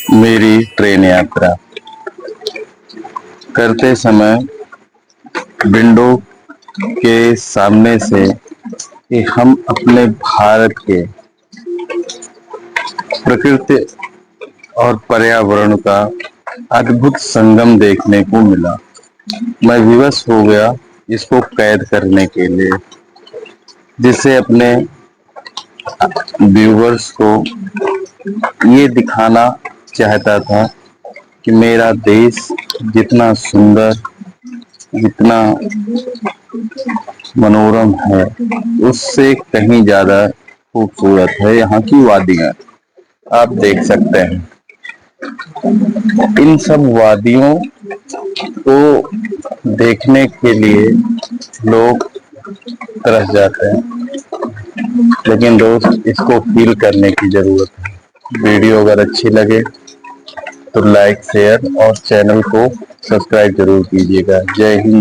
मेरी ट्रेन यात्रा करते समय विंडो के सामने से कि हम अपने भारत के प्रकृति और पर्यावरण का अद्भुत संगम देखने को मिला। मैं विवश हो गया इसको कैद करने के लिए, जिससे अपने व्यूवर्स को ये दिखाना चाहता था कि मेरा देश जितना सुंदर, जितना मनोरम है, उससे कहीं ज्यादा खूबसूरत है यहाँ की वादियां। आप देख सकते हैं इन सब वादियों को देखने के लिए लोग तरस जाते हैं, लेकिन दोस्त इसको फील करने की जरूरत है। वीडियो अगर अच्छी लगे तो लाइक, शेयर और चैनल को सब्सक्राइब जरूर कीजिएगा। जय हिंद।